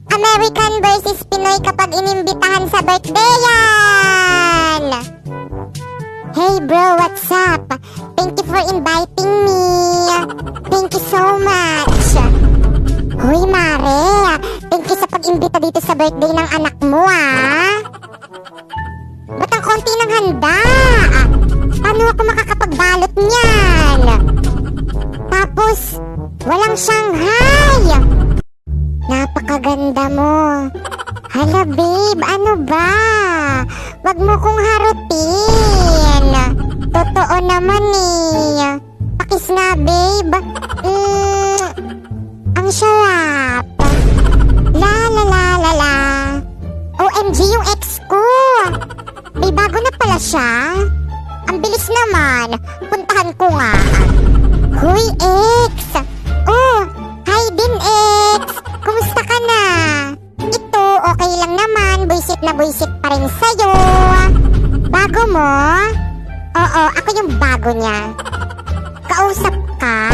American versus Pinoy kapag inimbitahan sa birthdayan! Hey bro, what's up? Thank you for inviting me. Thank you so much. Huy Mare, thank you sa pag-imbita dito sa birthday ng anak mo Ba't ang konti ng handa? Paano ako makakapagbalot niyan? Tapos, walang Shanghai. Napakaganda mo. Hala babe, ano ba? Wag mo kong harutin. Totoo naman Pakis nga babe. Ang sarap. La la la la la. OMG yung ex ko. May bago na pala siya. Ang bilis naman. Puntahan ko nga. Huy ex. Oh, hi din ex. Kumusta ka na? Ito, okay lang naman. Buisit na buisit pa rin sa'yo. Bago mo? Oo, ako yung bago niya. Kausap ka?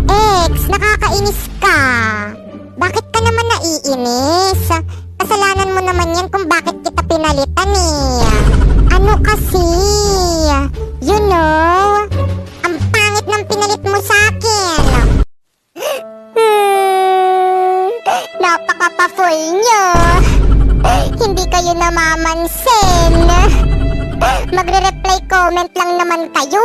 Ex, nakakainis ka. Bakit ka naman naiinis? Kasalanan mo naman yan kung bakit kita pinalitan Ano kasi? You know, ang pangit ng pinalit mo sa akin. Napaka-pa-full nyo. Hindi kayo namamansin. Magre-reply comment lang naman kayo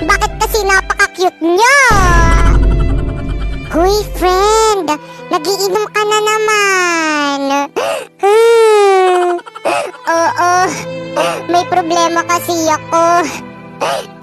Bakit kasi napaka-cute nyo? Huy friend, nagiinom ka na naman. Oo, may problema kasi ako.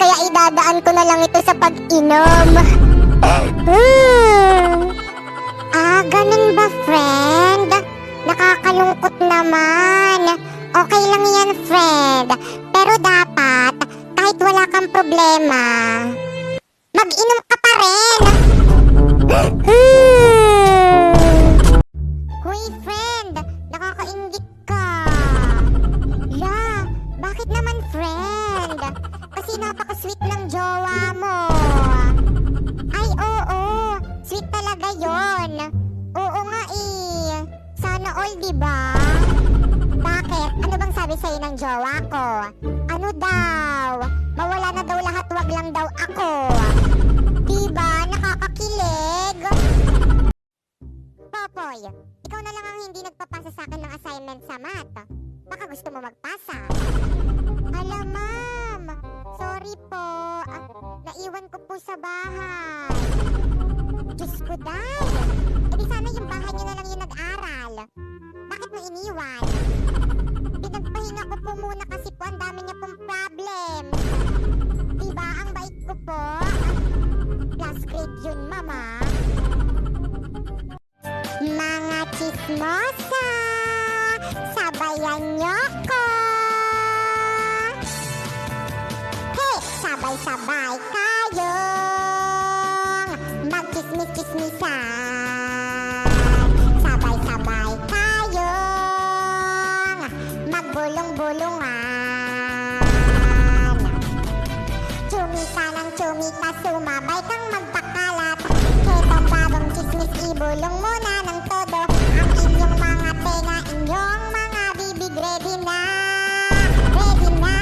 Kaya idadaan ko na lang ito sa pag-inom. Ganun ba friend? Nakakalungkot naman. Okay lang yan friend. Pero dapat, kahit wala kang problema, mag-inom ka pa rin. Huy friend, nakakaingit ka. Bakit naman friend? Kasi napaka-sweet ng jowa mo. Ay oo, sweet talaga yon. Oo nga Sana all diba? Bakit? Ano bang sabi sa'yo ng jowa ko? Ano daw? Mawala na daw lahat, wag lang daw ako. Diba? Nakakakilig. Popoy, ikaw na lang ang hindi nagpapasa sa akin ng assignment sa math. Baka gusto mo magpasa. Hala ma'am, sorry po. Naiwan ko po sa bahay. Diyos ko dahil. Di sana yung bahay niyo na lang yung nag-aral. Bakit mo iniwan? Pinagpahinga ko po muna kasi po ang dami niya pong problem. Diba ang bait ko po? Plus grade yun mama. Mga chismosa, sabayan niyo ko. Hey, sabay-sabay kayong magchismis-chismisan. Sabay-sabay kayong magbulong-bulungan. Chumika ng chumika, sumabay kang magpakalat. Ketong bagong chismis, ibulong mo na ng todo. Ang inyong mga tenga, inyong mga bibig, ready na. Ready na.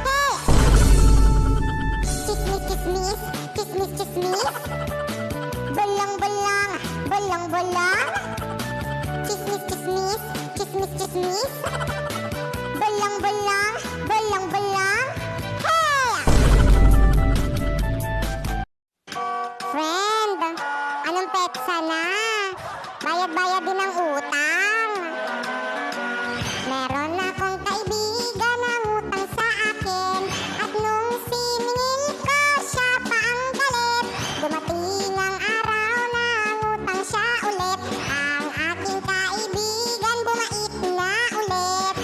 Hey! Chismis-chismis, chismis-chismis. Bulong-bulong, bulong-bulong. Chismis-chismis, chismis-chismis. Bulong-bulong, bulong-bulong. Hey! Friend, anong petsa na? Bayad-bayad din ang utang. Meron akong kaibigan na utang sa akin. At nung siningil ko, siya pa ang galit. Dumating ang araw na utang siya ulit. Ang aking kaibigan bumait na ulit.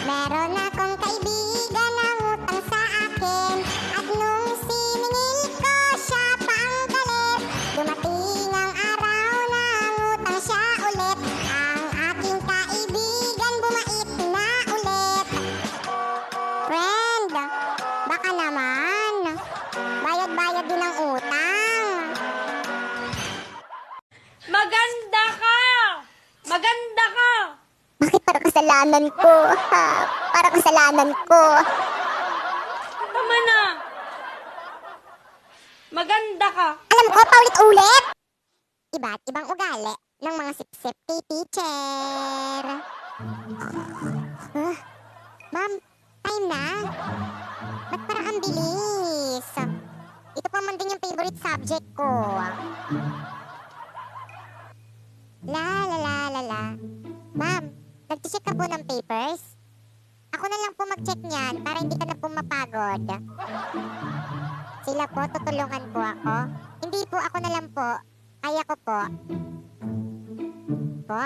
Meron akong kaibigan na utang sa akin. At kasalanan ko. Parang kasalanan ko. Tama na! Maganda ka! Alam ko, paulit-ulit! Iba't ibang ugali ng mga sip-sip kay teacher. Ma'am, time na. Ba't parang ang bilis? Ito pa man din yung favorite subject ko. La. Ma'am, nag-check ka po ng papers? Ako na lang po mag-check niyan para hindi ka na po mapagod. Sila po, tutulungan po ako. Hindi po, ako na lang po. Kaya ko po. Po,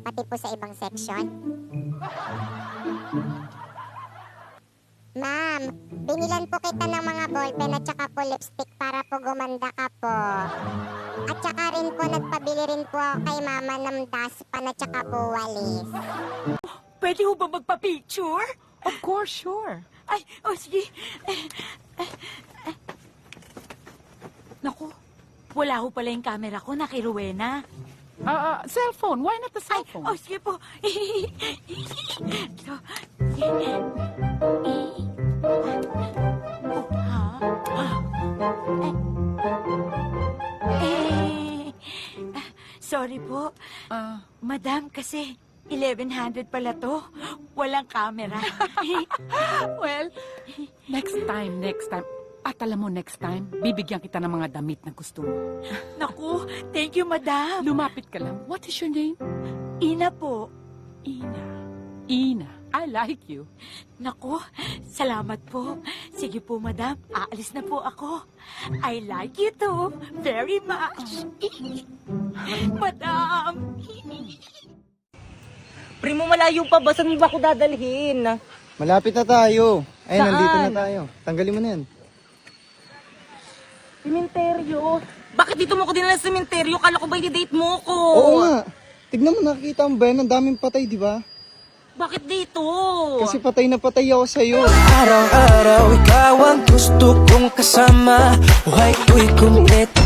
pati po sa ibang section. Ma'am, binilan po kita ng mga ballpen at saka po lipstick para po gumanda ka po. At saka rin po, nagpabili rin po ako kay mama ng daspan at saka po walis. Pwede ho ba magpa-picture? Of course, sure. Ay, sige. Naku, wala ho pala yung camera ko na kay Rowena. Cellphone. Why not the Ay, cellphone? sige po. So, sorry po. Madam, kasi 1100 pala to. Walang camera. Well, next time. At alam mo, next time, bibigyan kita ng mga damit na gusto mo. Naku, thank you, madam. Lumapit ka lang. What is your name? Ina po. Ina. I like you. Naku, salamat po. Sige po, madam. Aalis na po ako. I like you too. Very much. Madam. Primo, malayo pa ba? Saan mo ba ako dadalhin? Malapit na tayo. Ayun, Saan? nandito na tayo. Tanggalin mo na yan. Sementeryo. Bakit dito mo ko dinala sa sementeryo? Kala ko ba i-date mo ko? Oo nga. Tignan mo, nakikita mo ba yan? Ang daming patay, di ba? Bakit dito? Kasi patay na patay ako sa'yo. Araw-araw ikaw ang gusto kong kasama. Buhay ko'y kumpleto.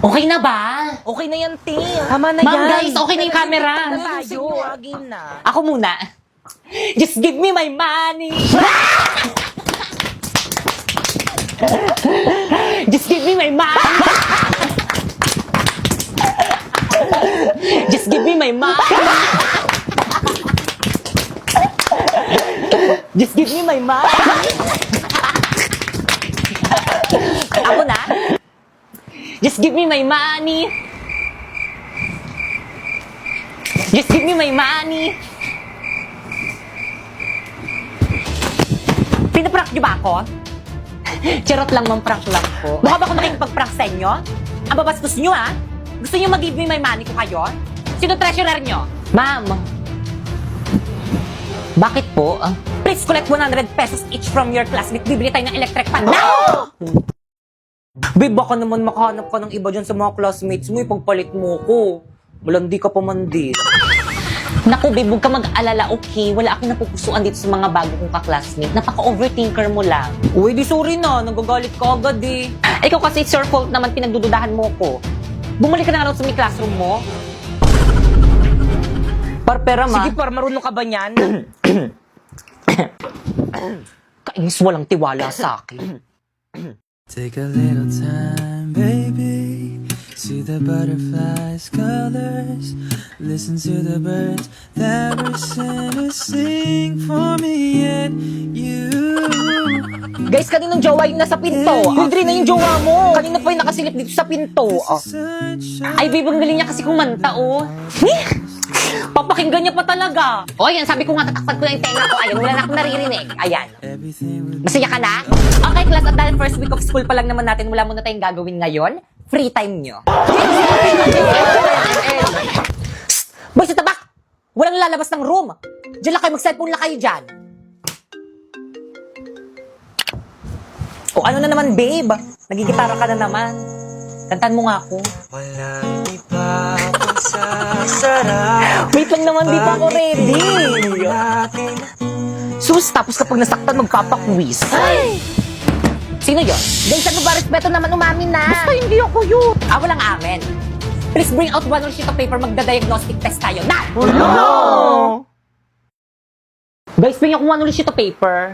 Okay na ba? Okay na yan, te. Tama na Ma'am, yan. guys, okay na yung camera. Na tayo. Game na. Ako muna. Just give me my money. Just give me my money. Just give me my money. Just give me my money. Ako na. Just give me my money. Just give me my money. Pinaprank niyo ba ako? Charot lang, ma'am, prank lang po. Mukha ba ako nakikipag-prank sa inyo? Ang babastos niyo, ha? Gusto niyo mag-give me my money ko kayo? Sino treasurer niyo? Ma'am. Bakit po? Please collect 100 pesos each from your classmate. Bibili tayo ng electric fan. Now! Babe, baka naman makahanap ka ng iba dyan sa mga classmates mo. Ipagpalit mo ko. Malandi ka pa man din. Naku, babe, huwag ka mag-alala, okay? Wala akong napupusuan dito sa mga bago kong ka-classmate. Napaka-overthinker mo lang. Uy, di sorry na. Nagagalit ka agad eh. Ikaw kasi, it's your fault naman pinagdududahan mo ko. Bumalik ka na nga lang sa may classroom mo. Pera, ma. Sige, par, marunong ka ba niyan? Kainis, walang tiwala sa akin. Take a little time, baby. See the butterflies' colors. Listen to the birds that were sent to sing for me and you. Guys, kaninong jowa yung nasa pinto? Yung na yung jowa mo. Kanina pa yung nakasilip dito sa pinto. Ay, babe, ang galing niya kasi kumanta, oh. Papakinggan niya pa talaga. O, yan, sabi ko nga, tatakpan ko na yung tenga ko. Ayun, wala na akong naririnig. Ayan. Masaya ka na? Okay, class, at dahil first week of school pa lang naman natin, wala muna tayong gagawin ngayon. Free time nyo. Boy, sa tabak! Walang lalabas ng room. Diyan lang kayo, mag-cellphone lang kayo dyan. O, ano na naman, babe? Nagigitara ka na naman. Kantan mo nga ako. Walang iba pang sasarap. Wait lang naman, di pa ako ready. Natin Sus, tapos kapag nasaktan, magpapakwis. Ay! Sino yun? Guys, ano ba? Respeto naman umamin na. Basta hindi ako yun. Walang amen. Please bring out one sheet of paper. Magda-diagnostic test tayo. Now! No! Guys, bring ako one sheet of paper.